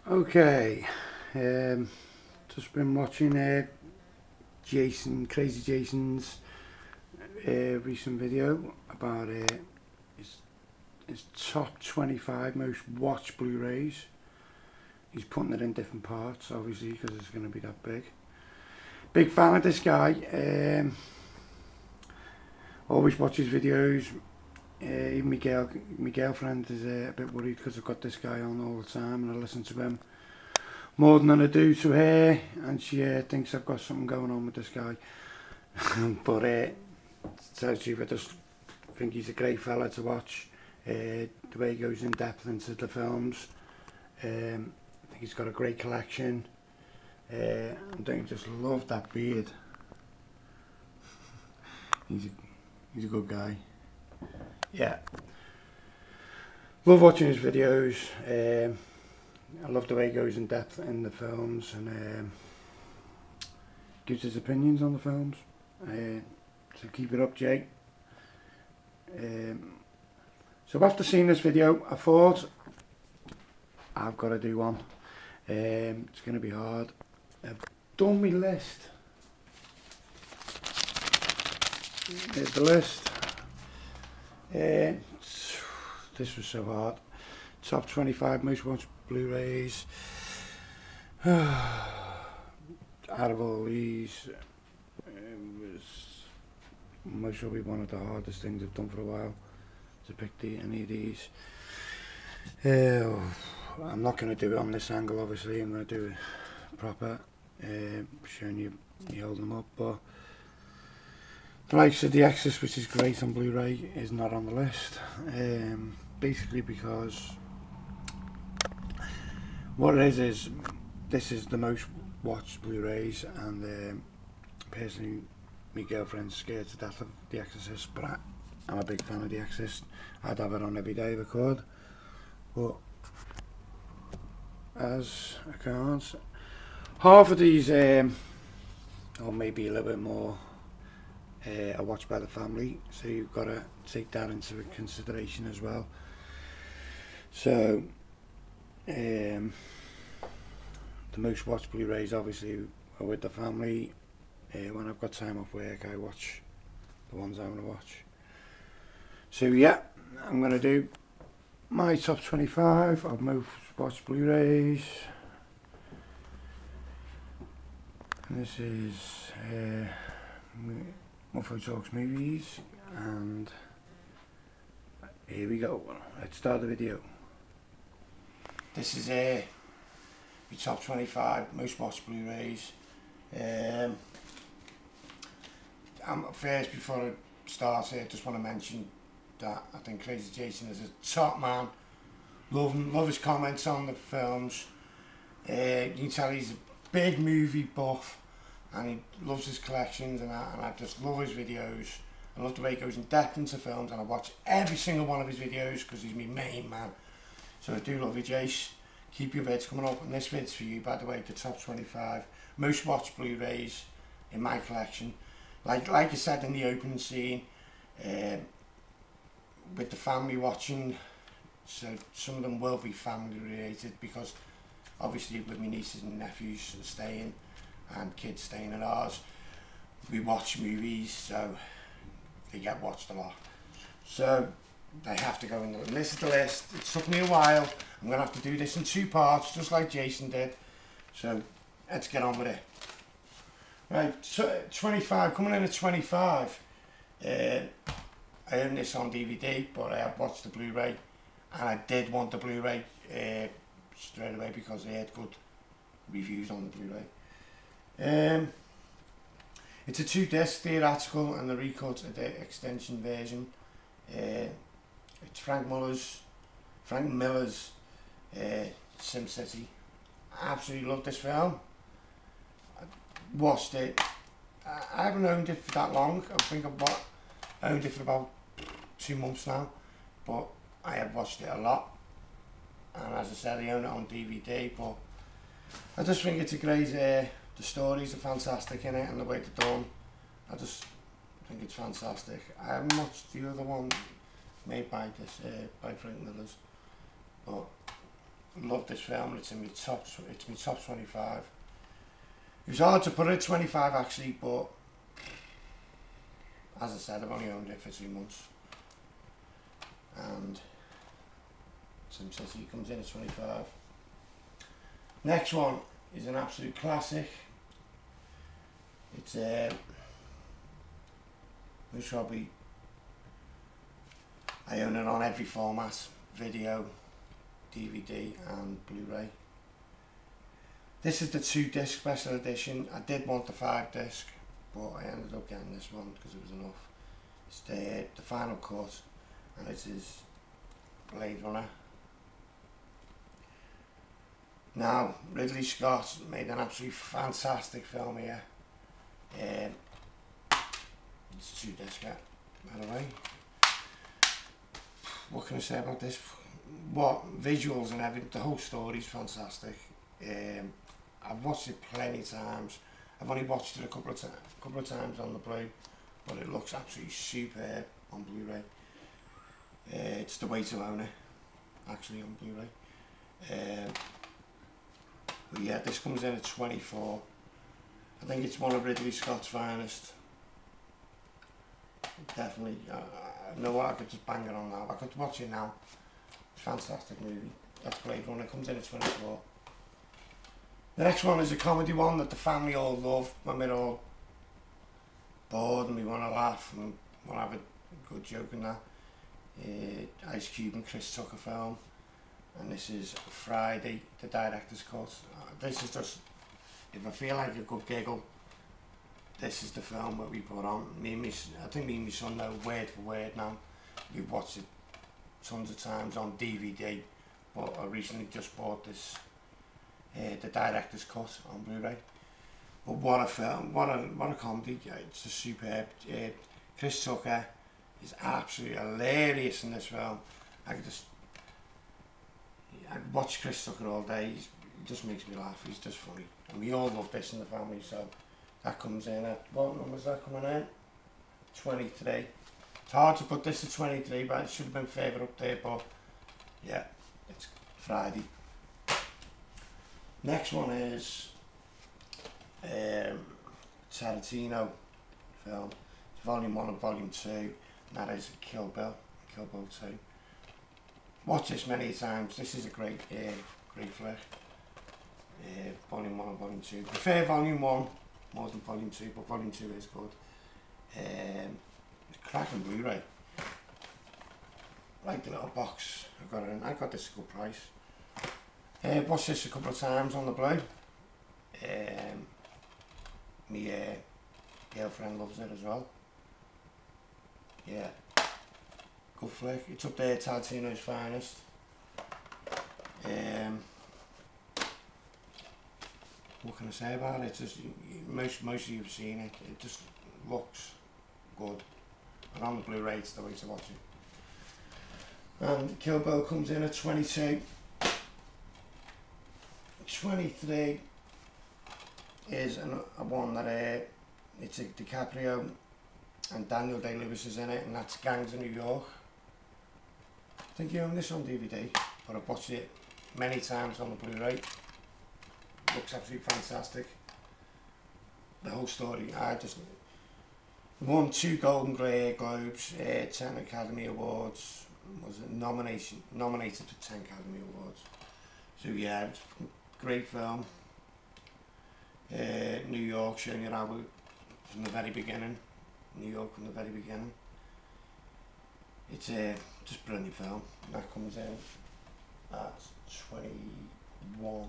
Okay, just been watching Crazy Jason's recent video about his top 25 most watched Blu-rays. He's putting it in different parts, obviously, because it's going to be that big. Big fan of this guy. Always watch his videos. Even my girlfriend is a bit worried because I've got this guy on all the time and I listen to him more than I do to her, and she thinks I've got something going on with this guy. But to tell you, I just think he's a great fella to watch. The way he goes in depth into the films. I think he's got a great collection. I think just love that beard. He's a good guy. Yeah, love watching his videos. I love the way he goes in depth in the films and gives his opinions on the films. So keep it up, Jake. So after seeing this video, I thought I've got to do one. It's going to be hard. I've done my list. Here's the list. This was so hard. Top 25 most watched Blu-rays. Out of all these, it was most probably one of the hardest things I've done for a while to pick any of these. I'm not going to do it on this angle, obviously. I'm going to do it proper, showing you me holding them up. But the likes of The Exorcist, which is great on Blu-ray, is not on the list. Basically because what it is this is the most watched Blu-rays, and personally my girlfriend's scared to death of The Exorcist, but I'm a big fan of The Exorcist. I'd have it on every day if I could, but as I can't. Half of these, or maybe a little bit more, are watched by the family, so you've got to take that into consideration as well. So the most watched Blu-rays obviously are with the family. When I've got time off work, I watch the ones I want to watch. So yeah, I'm going to do my top 25 of most watched Blu-rays. And this is Muffo Talks Movies, and here we go. Let's start the video. This is my top 25 most watched Blu-rays. First, before I start here, I just want to mention that I think Crazy Jason is a top man. Love his comments on the films. You can tell he's a big movie buff, and he loves his collections, and I just love his videos. I love the way he goes in depth into films, and I watch every single one of his videos because he's my main man. So I do love you, Jace. Keep your vids coming up, and this vid's for you, by the way, the top 25 most watched Blu-rays in my collection. Like I said in the opening scene, with the family watching, so some of them will be family related, because obviously with my nieces and nephews staying and kids staying at ours, we watch movies, so they get watched a lot. So they have to go in and this is the list. It took me a while. I'm going to have to do this in 2 parts, just like Jason did. So let's get on with it. Right, so 25, coming in at 25. I own this on DVD, but I have watched the Blu-ray, and I did want the Blu-ray straight away because they had good reviews on the Blu-ray. It's a 2-disc theatrical and the recut extension version. It's Frank Miller's Sim City. I absolutely love this film. I watched it. I haven't owned it for that long. I think I've owned it for about 2 months now, but I have watched it a lot. And as I said, I own it on DVD, but I just think it's a great, the stories are fantastic in it, and the way they're done, I just think it's fantastic. I haven't watched the other one made by Frank Miller's, but love this film. It's in my top. It's my top 25. It was hard to put it at 25 actually, but as I said, I've only owned it for 2 months. And Sim City comes in at 25. Next one is an absolute classic. It's which probably I own it on every format: video, DVD and Blu-ray. This is the 2-disc special edition. I did want the 5-disc, but I ended up getting this one because it was enough. It's the final cut, and it is Blade Runner. Now, Ridley Scott made an absolutely fantastic film here. It's 2-disc, by the way. What can I say about this? What visuals and everything, the whole story is fantastic. I've watched it plenty of times. I've only watched it a couple of times on the Blu, but it looks absolutely superb on Blu-ray. It's the way to own it, actually, on Blu-ray. But yeah, this comes in at 24. I think it's one of Ridley Scott's finest. Definitely. I know what, I could just bang it on now. I could watch it now. It's a fantastic movie. That's Blade Runner. It comes in at 24. The next one is a comedy one that the family all love when we're all bored and we want to laugh and want to have a good joke and that. Ice Cube and Chris Tucker film. And this is Friday, the director's cut. This is just, if I feel like a good giggle, this is the film that we put on. I think me and my son know word for word now. We've watched it tons of times on DVD, but I recently just bought this, the director's cut on Blu-ray. But what a film, what a comedy. It's just superb. Chris Tucker is absolutely hilarious in this film. I could watch Chris Tucker all day. He just makes me laugh. He's just funny, and we all love this in the family. So that comes in at, what number is that coming in? 23. It's hard to put this at 23, but it should have been further up there. But yeah, it's Friday. Next one is Tarantino film. It's Volume 1 and Volume 2, and that is Kill Bill 2. Watch this many times. This is a great flick. Volume 1 and Volume 2. Prefer Volume 1 more than Volume 2, but Volume 2 is good. It's cracking Blu-ray. Like the little box I got it in. I got this at a good price. Watched this a couple of times on the Blu. My girlfriend loves it as well. Yeah. Good flick. It's up there, Tarantino's finest. What can I say about it? It's just, most of you have seen it. It just looks good. And on the Blu-ray, it's the way to watch it. And Kill Bill comes in at 22. 23 is a one that it's a DiCaprio and Daniel Day-Lewis is in it, and that's Gangs of New York. I think you own this on DVD, but I've watched it many times on the Blu-ray. Looks absolutely fantastic. The whole story, won 2 Golden Globes, 10 Academy Awards, was nominated for 10 Academy Awards. So yeah, it's a great film. New York, showing you how from the very beginning. New York from the very beginning. It's a just brilliant film. That comes in at 21.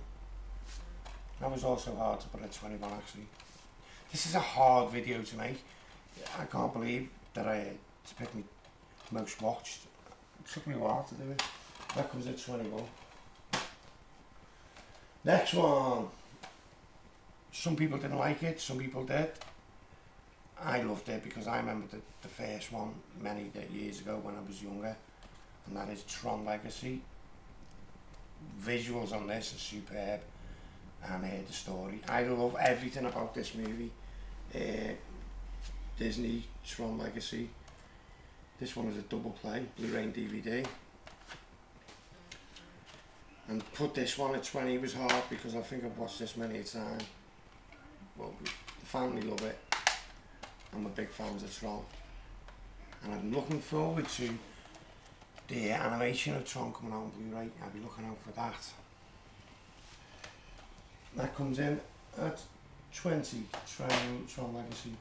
That was also hard to put at 21 actually. This is a hard video to make. I can't believe that to pick me most watched. It took me a while to do it. That comes at 21. Next one. Some people didn't like it, some people did. I loved it because I remember the first one many years ago when I was younger, and that is Tron Legacy. Visuals on this are superb, and the story. I love everything about this movie. Disney, Tron Legacy. This one is a double play, Blu-ray and DVD. And put this one at 20 was hard because I think I've watched this many a time. Well, the family love it. I'm a big fan of Tron. And I'm looking forward to the animation of Tron coming out on Blu-ray. I'll be looking out for that. That comes in at 20, Tron Legacy.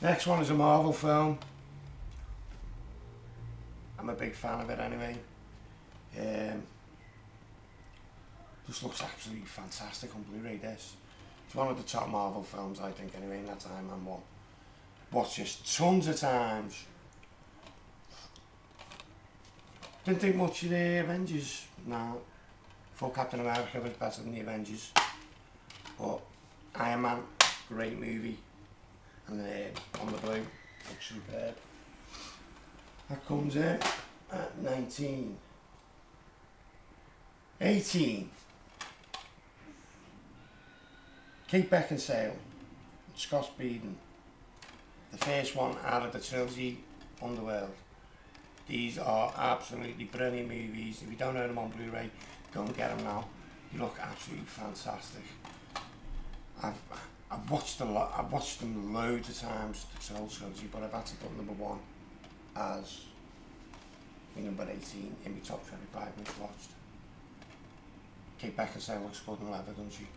Next one is a Marvel film. I'm a big fan of it anyway. Just looks absolutely fantastic on Blu-ray, this. It's one of the top Marvel films, I think, anyway, in that time. And watched this tons of times. Didn't think much of the Avengers. No. Thought Captain America was better than the Avengers. But Iron Man, great movie. And on the blue, looks superb. That comes in at 19. 18. Kate Beckinsale, Scott Speedon. The first one out of the trilogy, Underworld. These are absolutely brilliant movies. If you don't own them on Blu-ray, go and get them now. They look absolutely fantastic. I've watched a lot. I've watched them loads of times, the whole trilogy, but I've had to put number 1 as my number 18 in my top 25 most watched. Kate Beckinsale looks good in leather, doesn't she?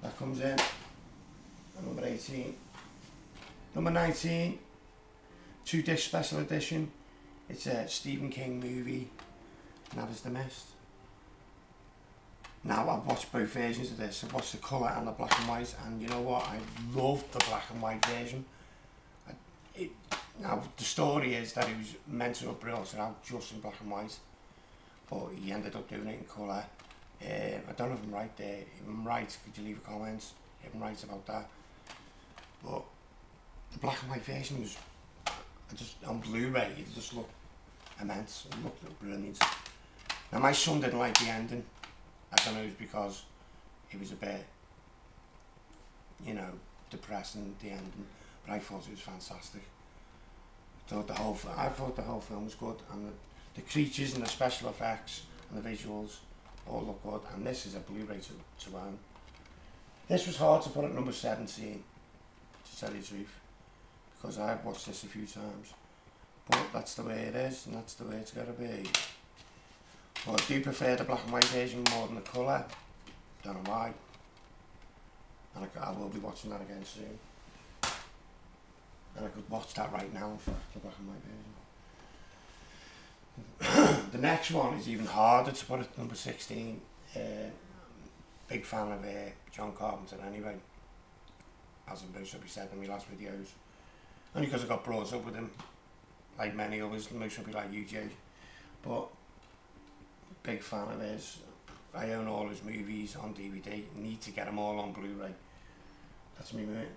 That comes in at number 18. Number 19, 2-disc special edition. It's a Stephen King movie, and that is The Mist. Now, I've watched both versions of this. I've watched the colour and the black and white, and you know what? I love the black and white version. Now, the story is that he was meant to have brought it out just in black and white, but he ended up doing it in colour. I don't know if I'm right there. If I'm right, could you leave a comment if I'm right about that? But the black and white version was just on Blu-ray. It just looked immense. It looked brilliant. Now my son didn't like the ending. I don't know if it was because it was a bit, you know, depressing, the ending, but I thought it was fantastic. I thought the whole film was good, and the creatures and the special effects and the visuals all look good, and this is a Blu-ray to own. This was hard to put at number 17, to tell you the truth, because I've watched this a few times, but that's the way it is, and that's the way it's got to be. But I do prefer the black and white version more than the colour. Don't know why. And I will be watching that again soon. And I could watch that right now, in fact, the black and white version. The next one is even harder to put at number 16. Big fan of John Carpenter anyway, as I'm supposed to be said in my last videos. Only because I got brought up with him, like many others, most will be like you, Jay. But big fan of his. I own all his movies on DVD. Need to get them all on Blu-ray.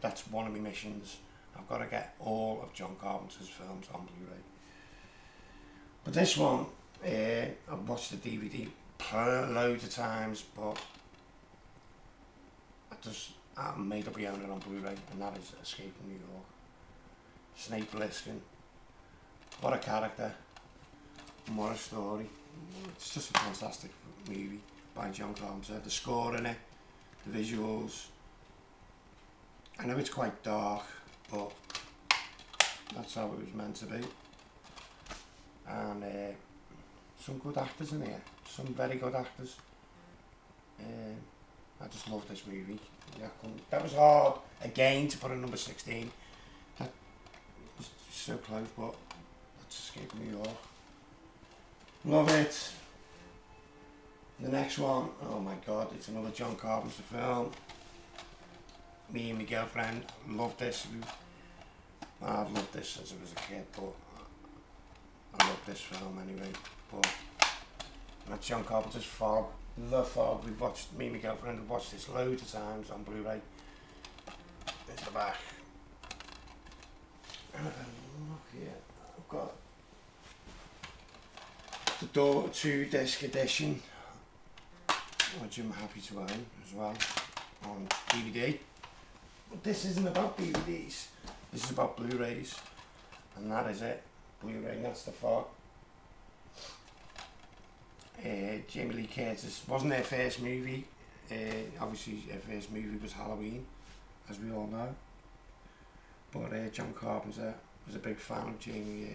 That's one of my missions. I've got to get all of John Carpenter's films on Blu-ray. But this one, I've watched the DVD loads of times, but I made up my own it on Blu-ray, and that is Escape from New York. Snake Plissken. What a character, and what a story. It's just a fantastic movie by John Carpenter. The score in it, the visuals. I know it's quite dark, but that's how it was meant to be. And some good actors in here, some very good actors. I just love this movie. Yeah, that was hard again to put at number 16. That was so close, but that's Escape from New York. Love it. The next one, oh my god, it's another John Carpenter film. Me and my girlfriend loved this. I've loved this since I was a kid, but I love this film anyway. But that's John Carpenter's Fog. The Fog. Me and my girlfriend have watched this loads of times on Blu-ray. There's the back. And look here, I've got the Door 2-disc edition, which I'm happy to own as well on DVD. But this isn't about DVDs, this is about Blu-rays, and that is it. Blu-ray, that's the Fog. Jamie Lee Curtis. Wasn't her first movie. Obviously her first movie was Halloween, as we all know. But John Carpenter was a big fan of Jamie.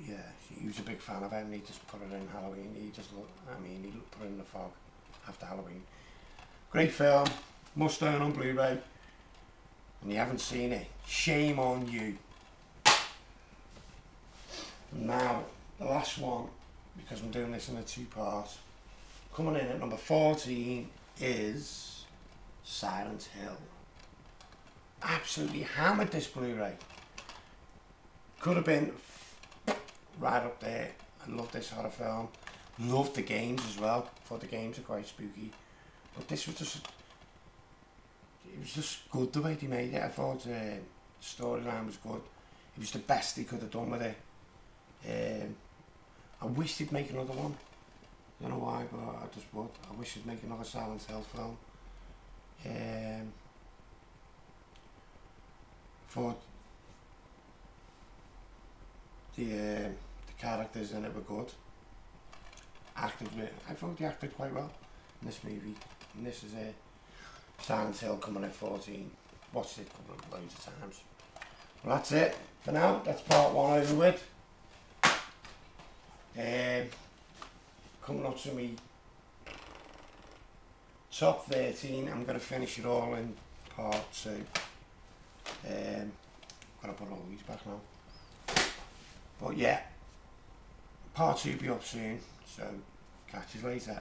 Yeah, he was a big fan of it, and he just put it in Halloween. He just looked, I mean, he put it in the fog after Halloween. Great film, must own on Blu-ray. And you haven't seen it, shame on you. Now, the last one, because I'm doing this in a two-part, coming in at number 14 is Silent Hill. Absolutely hammered this Blu-ray. Could have been right up there. I love this horror film. Loved the games as well. Thought the games are quite spooky. But this was just, it was just good the way they made it. I thought the storyline was good. It was the best they could have done with it. I wish they'd make another one. I don't know why, but I just would. I wish they'd make another Silent Hill film. Thought the characters in it were good. I thought they acted quite well in this movie. And this is Silent Hill coming at 14. Watched it loads of times. Well, that's it for now. That's part 1 over with. Coming up to me top 13. I'm going to finish it all in part 2. I'm going to put all these back now. But yeah, part 2 will be up soon, so catch you later.